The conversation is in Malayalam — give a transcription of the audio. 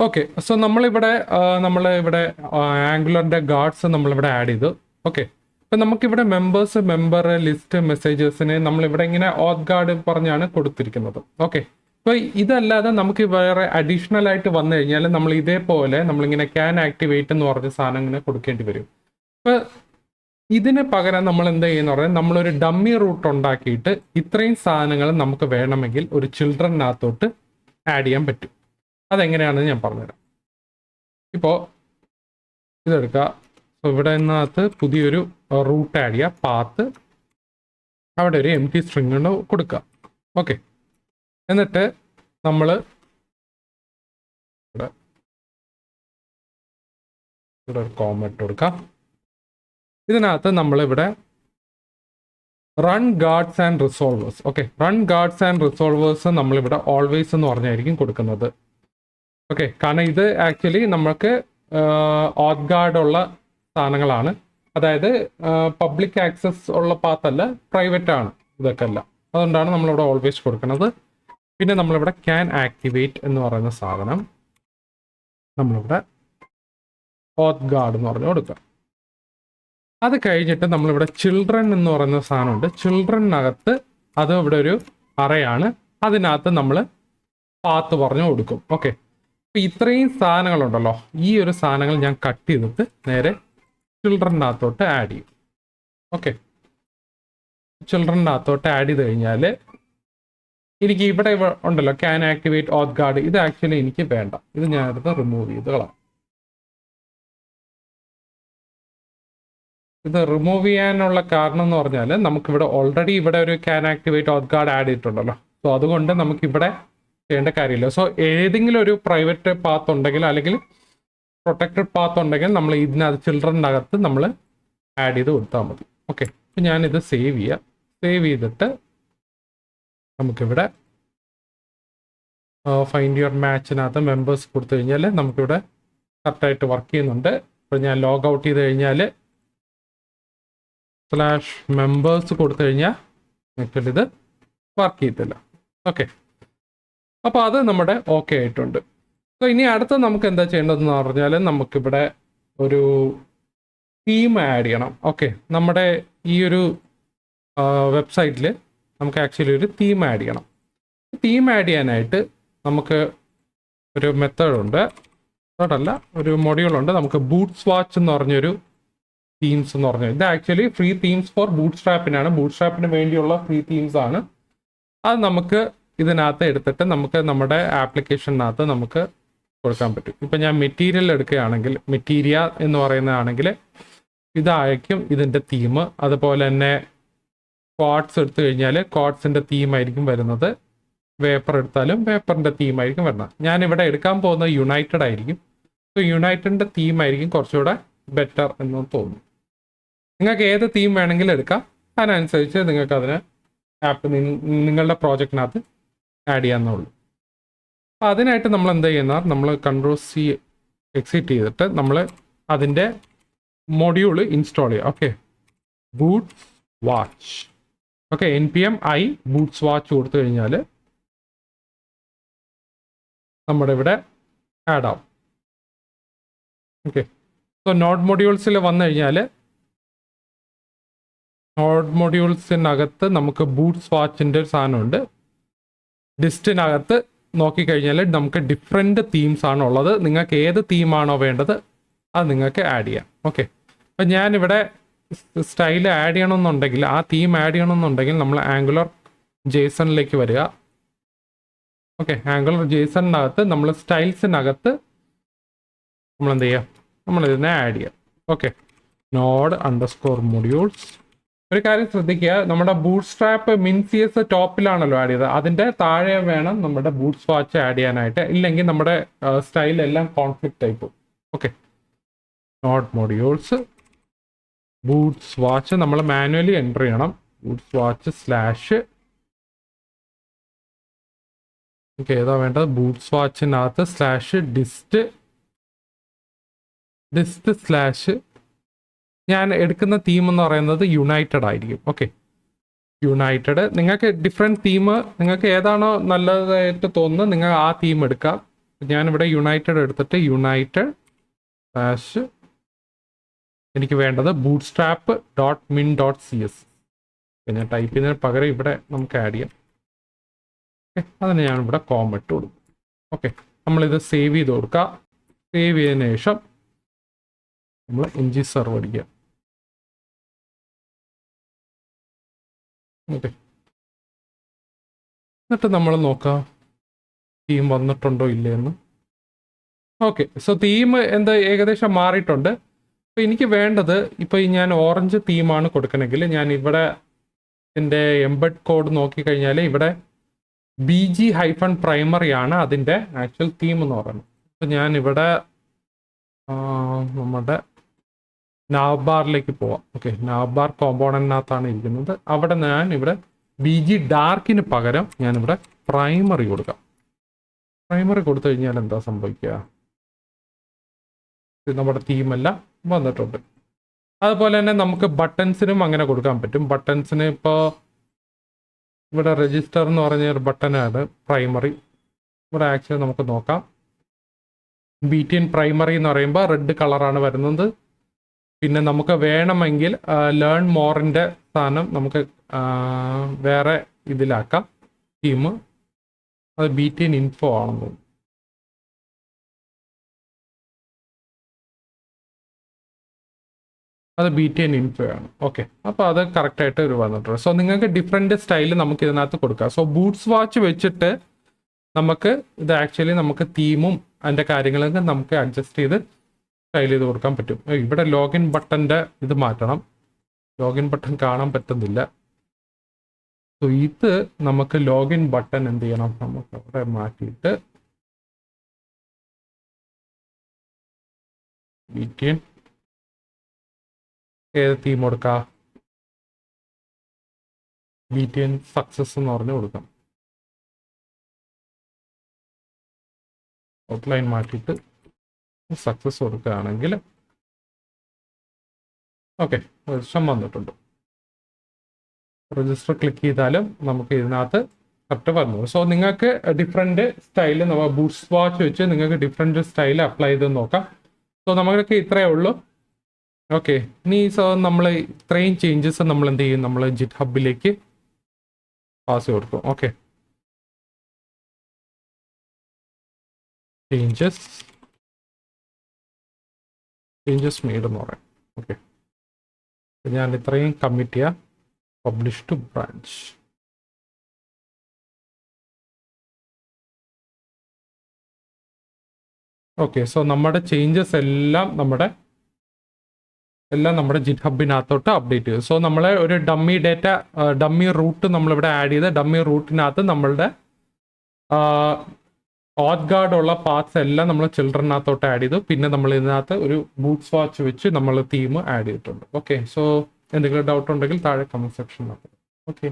ഓക്കെ, സോ നമ്മളിവിടെ ആംഗുലറിൻ്റെ ഗാർഡ്സ് നമ്മളിവിടെ ആഡ് ചെയ്തു. ഓക്കെ, ഇപ്പം നമുക്കിവിടെ മെമ്പർ ലിസ്റ്റ് മെസ്സേജസിന് നമ്മളിവിടെ ഇങ്ങനെ ഓത്ത് ഗാർഡ് പറഞ്ഞാണ് കൊടുത്തിരിക്കുന്നത്. ഓക്കെ, ഇപ്പോൾ ഇതല്ലാതെ നമുക്ക് വേറെ അഡീഷണൽ ആയിട്ട് വന്നു കഴിഞ്ഞാൽ നമ്മൾ ഇതേപോലെ നമ്മളിങ്ങനെ ക്യാൻ ആക്ടിവേറ്റ് എന്ന് പറഞ്ഞ സാധനം ഇങ്ങനെ കൊടുക്കേണ്ടി വരും. ഇപ്പോൾ ഇതിന് പകരം നമ്മൾ എന്താ ചെയ്യുന്ന പറഞ്ഞാൽ നമ്മളൊരു ഡമ്മി റൂട്ട് ഉണ്ടാക്കിയിട്ട് ഇത്രയും സാധനങ്ങൾ നമുക്ക് വേണമെങ്കിൽ ഒരു ചിൽഡ്രനകത്തോട്ട് ആഡ് ചെയ്യാൻ പറ്റും. അതെങ്ങനെയാണെന്ന് ഞാൻ പറഞ്ഞുതരാം. ഇപ്പോൾ ഇതെടുക്കുക. ഇവിടെ നിന്നകത്ത് പുതിയൊരു റൂട്ട് ആഡ് ചെയ്യുക, പാത്ത്, അവിടെ ഒരു എം ടി സ്ട്രിങ് കൊടുക്കുക. ഓക്കെ, എന്നിട്ട് നമ്മൾ ഇവിടെ ഒരു കോമ ഇട്ട് കൊടുക്കാം. ഇതിനകത്ത് നമ്മളിവിടെ run guards and resolvers. Okay, run guards and resolvers നമ്മളിവിടെ ഓൾവേസ് എന്ന് പറഞ്ഞായിരിക്കും കൊടുക്കുന്നത്. ഓക്കെ, കാരണം ഇത് ആക്ച്വലി നമുക്ക് ഓത്ത് ഗാർഡ് ഉള്ള സാധനങ്ങളാണ്. അതായത് പബ്ലിക് ആക്സസ് ഉള്ള പാത്തല്ല, പ്രൈവറ്റ് ആണ് ഇതൊക്കെ അല്ല. അതുകൊണ്ടാണ് നമ്മളിവിടെ ഓൾവേസ് കൊടുക്കുന്നത്. പിന്നെ നമ്മളിവിടെ ക്യാൻ ആക്ടിവേറ്റ് എന്ന് പറയുന്ന സാധനം നമ്മളിവിടെ ഓത്ത് ഗാർഡ് എന്ന് പറഞ്ഞ് കൊടുക്കുക. അത് കഴിഞ്ഞിട്ട് നമ്മളിവിടെ ചിൽഡ്രൻ എന്ന് പറയുന്ന സാധനമുണ്ട്. ചിൽഡ്രനകത്ത് അത് ഇവിടെ ഒരു അറയാണ്, അതിനകത്ത് നമ്മൾ പാത്ത് പറഞ്ഞു കൊടുക്കും. ഓക്കെ, അപ്പം ഇത്രയും സാധനങ്ങളുണ്ടല്ലോ, ഈ ഒരു സാധനങ്ങൾ ഞാൻ കട്ട് ചെയ്തിട്ട് നേരെ ചിൽഡ്രനകത്തോട്ട് ആഡ് ചെയ്യും. ഓക്കെ, ചിൽഡ്രനകത്തോട്ട് ആഡ് ചെയ്ത് കഴിഞ്ഞാൽ എനിക്ക് ഇവിടെ ഉണ്ടല്ലോ ക്യാൻ ആക്ടിവേറ്റ് ഓത്ത് ഗാർഡ്, ഇത് ആക്ച്വലി എനിക്ക് വേണ്ട. ഇത് ഞാനെടുത്ത് റിമൂവ് ചെയ്ത് കളാം. ഇത് റിമൂവ് ചെയ്യാനുള്ള കാരണം എന്ന് പറഞ്ഞാൽ നമുക്കിവിടെ ഓൾറെഡി ഇവിടെ ഒരു can activate auth guard add ചെയ്തിട്ടുണ്ടല്ലോ. സോ അതുകൊണ്ട് നമുക്കിവിടെ ചെയ്യേണ്ട കാര്യമില്ല. സോ ഏതെങ്കിലും ഒരു പ്രൈവറ്റ് പാത്ത് ഉണ്ടെങ്കിൽ അല്ലെങ്കിൽ പ്രൊട്ടക്റ്റഡ് പാത്ത് ഉണ്ടെങ്കിൽ നമ്മൾ ഇതിനകത്ത് ചിൽഡ്രനകത്ത് നമ്മൾ ആഡ് ചെയ്ത് കൊടുത്താൽ മതി. ഓക്കെ, അപ്പം ഞാനിത് സേവ് ചെയ്യാം. സേവ് ചെയ്തിട്ട് നമുക്കിവിടെ ഫൈൻഡ് യുവർ മാച്ചിനകത്ത് മെമ്പേഴ്സ് കൊടുത്തു കഴിഞ്ഞാൽ നമുക്കിവിടെ കറക്റ്റായിട്ട് വർക്ക് ചെയ്യുന്നുണ്ട്. ഇപ്പോൾ ഞാൻ ലോഗ് ഔട്ട് ചെയ്ത് കഴിഞ്ഞാൽ /members കൊടുത്തു കഴിഞ്ഞാൽ ആക്ച്വലി ഇത് വർക്ക് ചെയ്തില്ല. ഓക്കെ, അപ്പോൾ അത് നമ്മുടെ ഓക്കെ ആയിട്ടുണ്ട്. സോ ഇനി അടുത്ത നമുക്ക് എന്താ ചെയ്യേണ്ടതെന്ന് പറഞ്ഞാൽ നമുക്കിവിടെ ഒരു തീം ആഡ് ചെയ്യണം. ഓക്കെ, നമ്മുടെ ഈ ഒരു വെബ്സൈറ്റിൽ നമുക്ക് ആക്ച്വലി ഒരു തീം ആഡ് ചെയ്യണം. തീം ആഡ് ചെയ്യാനായിട്ട് നമുക്ക് ഒരു മെത്തേഡുണ്ട്, മെത്തേഡല്ല ഒരു മൊഡ്യൂളുണ്ട്. നമുക്ക് ബൂട്ട്സ് വാച്ച് എന്ന് പറഞ്ഞൊരു തീംസ് എന്ന് പറഞ്ഞത്, ഇത് ആക്ച്വലി ഫ്രീ തീംസ് ഫോർ ബൂട്ട് സ്ട്രാപ്പിനാണ്. ബൂട്ട് സ്ട്രാപ്പിന് വേണ്ടിയുള്ള ഫ്രീ തീംസ് ആണ്. അത് നമുക്ക് ഇതിനകത്ത് എടുത്തിട്ട് നമുക്ക് നമ്മുടെ ആപ്ലിക്കേഷനകത്ത് നമുക്ക് കൊടുക്കാൻ പറ്റും. ഇപ്പം ഞാൻ മെറ്റീരിയൽ എടുക്കുകയാണെങ്കിൽ, മെറ്റീരിയ എന്ന് പറയുന്നതാണെങ്കിൽ ഇതായിരിക്കും ഇതിൻ്റെ തീം. അതുപോലെ തന്നെ ക്വാഡ്സ് എടുത്തു കഴിഞ്ഞാൽ ക്വാഡ്സിൻ്റെ തീമായിരിക്കും വരുന്നത്. വേപ്പർ എടുത്താലും വേപ്പറിൻ്റെ തീമായിരിക്കും വരുന്നത്. ഞാനിവിടെ എടുക്കാൻ പോകുന്നത് യുണൈറ്റഡ് ആയിരിക്കും. സോ യുണൈറ്റഡിൻ്റെ തീമായിരിക്കും കുറച്ചുകൂടെ ബെറ്റർ എന്ന് തോന്നുന്നു. നിങ്ങൾക്ക് ഏത് തീം വേണമെങ്കിലും എടുക്കാം, അതിനനുസരിച്ച് നിങ്ങൾക്ക് അതിന് ആപ്പ് നിങ്ങളുടെ പ്രോജക്റ്റിനകത്ത് ആഡ് ചെയ്യാവുന്നുള്ളൂ. അപ്പോൾ അതിനായിട്ട് നമ്മൾ എന്താ ചെയ്യുന്നത്, നമ്മൾ Ctrl+C എക്സിറ്റ് ചെയ്തിട്ട് നമ്മൾ അതിൻ്റെ മൊഡ്യൂൾ ഇൻസ്റ്റാൾ ചെയ്യുക. Okay, Bootswatch. Okay, npm i Bootswatch കൊടുത്തു കഴിഞ്ഞാൽ നമ്മുടെ ഇവിടെ ആഡ് ആവും. ഓക്കെ, സോ നോഡ് മൊഡ്യൂൾസിൽ വന്നു കഴിഞ്ഞാൽ നോഡ് മൊഡ്യൂൾസിനകത്ത് നമുക്ക് ബൂട്ട്സ് വാച്ചിൻ്റെ ഒരു സാധനമുണ്ട്. ഡിസ്റ്റിനകത്ത് നോക്കിക്കഴിഞ്ഞാൽ നമുക്ക് ഡിഫറെൻറ്റ് തീംസ് ആണ് ഉള്ളത്. നിങ്ങൾക്ക് ഏത് തീമാണോ വേണ്ടത് അത് നിങ്ങൾക്ക് ആഡ് ചെയ്യാം. ഓക്കെ, അപ്പം ഞാനിവിടെ സ്റ്റൈൽ ആഡ് ചെയ്യണമെന്നുണ്ടെങ്കിൽ, ആ തീം ആഡ് ചെയ്യണമെന്നുണ്ടെങ്കിൽ നമ്മൾ ആംഗുലർ ജേസണിലേക്ക് വരിക. ഓക്കെ, ആംഗുലർ ജേസണിനകത്ത് നമ്മൾ സ്റ്റൈൽസിനകത്ത് നമ്മൾ എന്ത് ചെയ്യുക, നമ്മളിതിനെ ആഡ് ചെയ്യാം. Okay, node_modules. ഒരു കാര്യം ശ്രദ്ധിക്കുക, നമ്മുടെ ബൂട്ട് സ്ട്രാപ്പ് മിൻസിയസ് ടോപ്പിലാണല്ലോ ആഡ് ചെയ്തത്, അതിൻ്റെ താഴെ വേണം നമ്മുടെ ബൂട്ട്സ് വാച്ച് ആഡ് ചെയ്യാനായിട്ട്. ഇല്ലെങ്കിൽ നമ്മുടെ സ്റ്റൈൽ എല്ലാം കോൺഫ്ലിക്റ്റ് ആയി പോകും. Okay, node modules Bootswatch നമ്മൾ മാനുവലി എൻ്റർ ചെയ്യണം. ബൂട്ട്സ് വാച്ച് സ്ലാഷ്, നമുക്ക് ഏതാ വേണ്ടത്, ബൂട്ട്സ് വാച്ചിനകത്ത് സ്ലാഷ് ഡിസ്റ്റ് സ്ലാഷ്. ഞാൻ എടുക്കുന്ന തീം എന്ന് പറയുന്നത് യുണൈറ്റഡ് ആയിരിക്കും. Okay, United. നിങ്ങൾക്ക് ഡിഫറെൻറ്റ് തീം, നിങ്ങൾക്ക് ഏതാണോ നല്ലതായിട്ട് തോന്നുന്നത് നിങ്ങൾ ആ തീം എടുക്കാം. ഞാനിവിടെ യുണൈറ്റഡ് എടുത്തിട്ട് യുണൈറ്റഡ് ഡാഷ് എനിക്ക് വേണ്ടത് bootstrap.min.cs ഞാൻ ടൈപ്പ് ചെയ്യുന്നതിന് പകരം ഇവിടെ നമുക്ക് ആഡ് ചെയ്യാം. ഓക്കെ, അതിന് ഞാനിവിടെ കോം ഇട്ട് കൊടുക്കും. ഓക്കെ, നമ്മളിത് സേവ് ചെയ്ത് കൊടുക്കുക. സേവ് ചെയ്തതിന് ശേഷം നമ്മൾ ng സെർവ് അടിക്കുക. ഓക്കെ, എന്നിട്ട് നമ്മൾ നോക്കാം തീം വന്നിട്ടുണ്ടോ ഇല്ലയെന്ന്. ഓക്കെ, സോ തീം എന്താ ഏകദേശം മാറിയിട്ടുണ്ട്. അപ്പോൾ എനിക്ക് വേണ്ടത് ഇപ്പോൾ ഞാൻ ഓറഞ്ച് തീമാണ് കൊടുക്കണമെങ്കിൽ ഞാൻ ഇവിടെ ഇതിൻ്റെ എംബഡ് കോഡ് നോക്കിക്കഴിഞ്ഞാൽ ഇവിടെ BG-primary ആണ് അതിൻ്റെ ആക്ച്വൽ തീം എന്ന് പറയുന്നത്. അപ്പോൾ ഞാൻ ഇവിടെ നമ്മുടെ നാവ്ബാറിലേക്ക് പോവാം. ഓക്കെ, നാവ്ബാർ കോമ്പോണൻറ്റിനകത്താണ് ഇരിക്കുന്നത്. അവിടെ ഞാൻ ഇവിടെ BG ഡാർക്കിന് പകരം ഞാനിവിടെ പ്രൈമറി കൊടുക്കാം. പ്രൈമറി കൊടുത്തു കഴിഞ്ഞാൽ എന്താ സംഭവിക്കുക? ഇത് നമ്മുടെ തീമെല്ലാം വന്നിട്ടുണ്ട്. അതുപോലെ തന്നെ നമുക്ക് ബട്ടൺസിനും അങ്ങനെ കൊടുക്കാൻ പറ്റും. ബട്ടൺസിന് ഇപ്പോൾ ഇവിടെ രജിസ്റ്റർ എന്ന് പറഞ്ഞ ഒരു ബട്ടനാണ് പ്രൈമറി. ഇവിടെ ആക്ച്വലി നമുക്ക് നോക്കാം. BTN പ്രൈമറി എന്ന് പറയുമ്പോൾ റെഡ് കളറാണ് വരുന്നത്. പിന്നെ നമുക്ക് വേണമെങ്കിൽ ലേൺ മോറിൻ്റെ സ്ഥാനം നമുക്ക് വേറെ ഇതിലാക്കാം. തീം അത് BTN ഇൻഫോ ആണെന്ന് തോന്നുന്നു. അത് BTN ഇൻഫോ ആണ്. ഓക്കെ, അപ്പോൾ അത് കറക്റ്റായിട്ട് ഒരു വന്നിട്ടുണ്ട്. സോ നിങ്ങൾക്ക് ഡിഫറെൻറ്റ് സ്റ്റൈൽ നമുക്ക് ഇതിനകത്ത് കൊടുക്കാം. സോ ബൂട്ട്സ് വാച്ച് വെച്ചിട്ട് നമുക്ക് ഇത് ആക്ച്വലി നമുക്ക് തീമും അതിൻ്റെ കാര്യങ്ങളൊക്കെ നമുക്ക് അഡ്ജസ്റ്റ് ചെയ്ത് സ്റ്റൈൽ ചെയ്ത് കൊടുക്കാൻ പറ്റും. ഇവിടെ ലോഗിൻ ബട്ടൻ്റെ ഇത് മാറ്റണം. ലോഗിൻ ബട്ടൺ കാണാൻ പറ്റുന്നില്ല. സോ ഇത് നമുക്ക് ലോഗിൻ ബട്ടൺ എന്ത് ചെയ്യണം? നമുക്ക് അവിടെ മാറ്റിയിട്ട് BTN ഏത് തീം കൊടുക്കാം? BTN സക്സസ് എന്ന് പറഞ്ഞ് കൊടുക്കാം. ഔട്ട്ലൈൻ മാറ്റിയിട്ട് സക്സസ് കൊടുക്കുകയാണെങ്കിൽ ഓക്കെ, രജിസ്റ്റർ വന്നിട്ടുണ്ട്. രജിസ്റ്റർ ക്ലിക്ക് ചെയ്താലും നമുക്ക് ഇതിനകത്ത് കറക്റ്റ് വന്നു. സോ നിങ്ങൾക്ക് ഡിഫറെൻറ്റ് സ്റ്റൈല് ബൂട്ട്സ് വാച്ച് വെച്ച് നിങ്ങൾക്ക് ഡിഫറെൻറ്റ് സ്റ്റൈൽ അപ്ലൈ ചെയ്ത് നോക്കാം. സോ നമ്മൾക്ക് ഇത്രയേ ഉള്ളൂ. ഓക്കെ, ഇനി സോ നമ്മൾ ഇത്രയും ചേഞ്ചസ് നമ്മൾ എന്ത് ചെയ്യും? നമ്മൾ ജിറ്റ്ഹബിലേക്ക് പാസ് കൊടുക്കും. ഓക്കെ, ചേഞ്ചസ് മെയ്ഡ് എന്ന് പറയാം. ഓക്കെ, ഞാൻ ഇത്രയും കമ്മിറ്റ് ചെയ്യാം. Publish to branch. Okay, so നമ്മുടെ ചേഞ്ചസ് എല്ലാം നമ്മുടെ ജിറ്റ്ഹബിനകത്തോട്ട് അപ്ഡേറ്റ് ചെയ്തു. സോ നമ്മളെ ഒരു ഡമ്മി ഡേറ്റ ഡമ്മി റൂട്ട് നമ്മളിവിടെ ആഡ് ചെയ്ത് ഡമ്മി റൂട്ടിനകത്ത് നമ്മളുടെ ഓത്ത് ഗാർഡ് ഉള്ള പാർട്സ് എല്ലാം നമ്മൾ ചിൽഡ്രനകത്തോട്ട് ആഡ് ചെയ്തു. പിന്നെ നമ്മൾ ഇതിനകത്ത് ഒരു ബൂട്ട്സ് വാച്ച് വെച്ച് നമ്മൾ തീം ആഡ് ചെയ്തിട്ടുണ്ട്. ഓക്കെ, സോ എന്തെങ്കിലും ഡൗട്ട് ഉണ്ടെങ്കിൽ താഴെ കമന്റ് സെക്ഷനിൽ. ഓക്കെ.